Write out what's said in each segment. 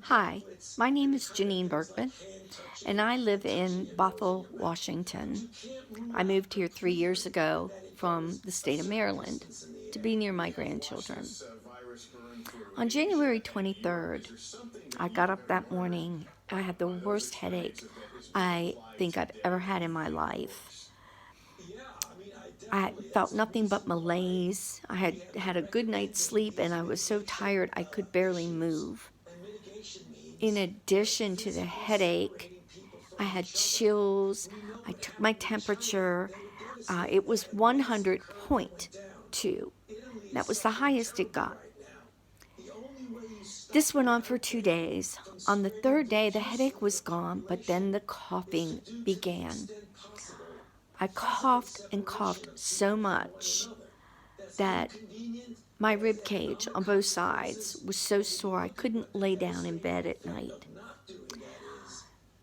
Hi, my name is Janine Bergman, and I live in Bothell, Washington. I moved here 3 years ago from the state of Maryland to be near my grandchildren. On January 23rd, I got up that morning. I had the worst headache I think I've ever had in my life. I felt nothing but malaise. I had had a good night's sleep and I was so tired I could barely move. In addition to the headache, I had chills. I took my temperature. It was 100.2. That was the highest it got. This went on for 2 days. On the third day, the headache was gone, but then the coughing began. I coughed and coughed so much that my rib cage on both sides was so sore I couldn't lay down in bed at night.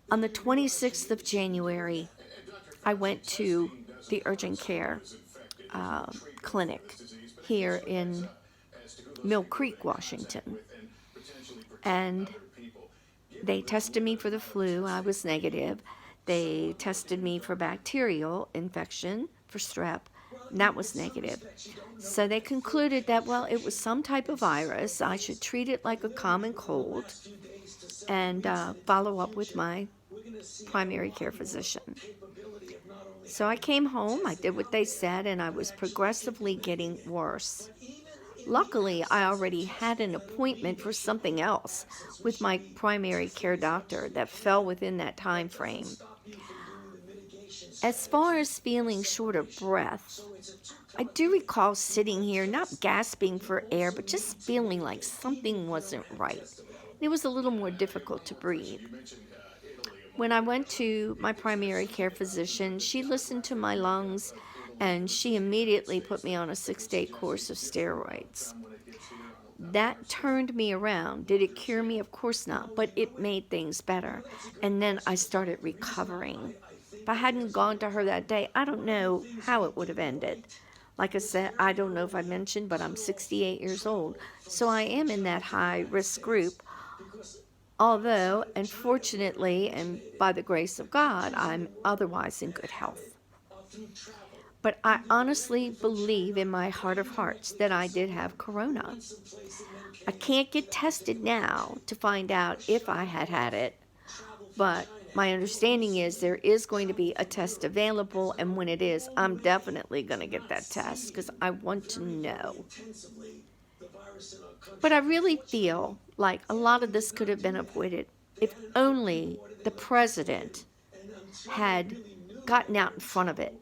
On the 26th of January, I went to the urgent care clinic here in Mill Creek, Washington. And they tested me for the flu. I was negative. They tested me for bacterial infection, for strep, and that was negative. So they concluded that, well, it was some type of virus. I should treat it like a common cold and follow up with my primary care physician. So I came home, I did what they said, and I was progressively getting worse. Luckily, I already had an appointment for something else with my primary care doctor that fell within that time frame. As far as feeling short of breath, I do recall sitting here not gasping for air, but just feeling like something wasn't right. It was a little more difficult to breathe. When I went to my primary care physician, she listened to my lungs and she immediately put me on a 6-day course of steroids. That turned me around. Did it cure me? Of course not, but it made things better. And then I started recovering. If I hadn't gone to her that day, I don't know how it would have ended. Like I said, I don't know if I mentioned, but I'm 68 years old. So I am in that high risk group. Although, unfortunately, and by the grace of God, I'm otherwise in good health. But I honestly believe in my heart of hearts that I did have corona. I can't get tested now to find out if I had had it, but my understanding is there is going to be a test available, and when it is, I'm definitely going to get that test because I want to know. But I really feel like a lot of this could have been avoided if only the president had gotten out in front of it.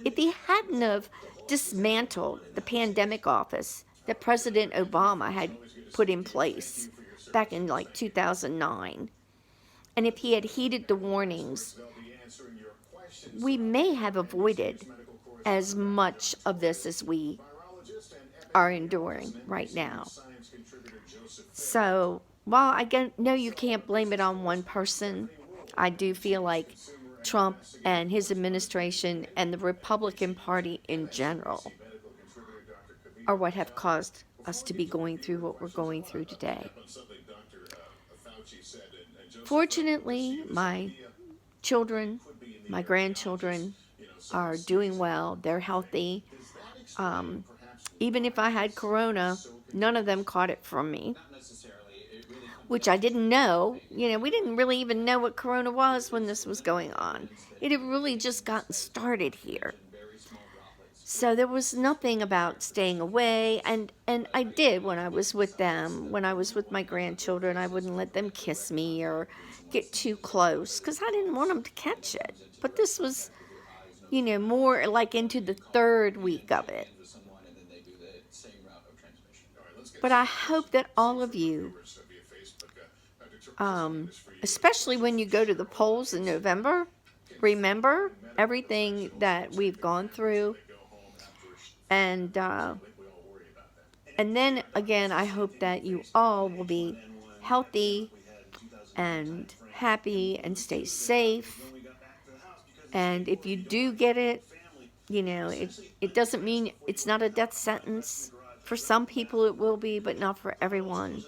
If he hadn't have dismantled the pandemic office that President Obama had put in place back in like 2009, and if he had heeded the warnings, we may have avoided as much of this as we are enduring right now. So while I know you can't blame it on one person, I do feel like Trump and his administration and the Republican Party in general are what have caused us to be going through what we're going through today. Fortunately, my children, my grandchildren are doing well. They're healthy. Even if I had corona, none of them caught it from me, which I didn't know. We didn't really even know what corona was when this was going on. It had really just gotten started here. So there was nothing about staying away, and I did when I was with them. When I was with my grandchildren, I wouldn't let them kiss me or get too close because I didn't want them to catch it. But this was, more like into the third week of it. But I hope that all of you, especially when you go to the polls in November, remember everything that we've gone through. And then again, I hope that you all will be healthy and happy and stay safe. And if you do get it, it doesn't mean it's not a death sentence. For some people, it will be, but not for everyone.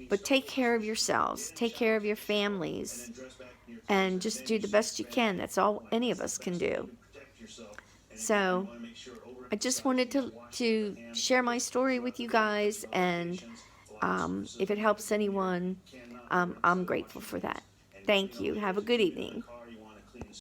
But take care of yourselves, take care of your families, and just do the best you can. That's all any of us can do. So, I just wanted to share my story with you guys, and if it helps anyone, I'm grateful for that. Thank you. Have a good evening.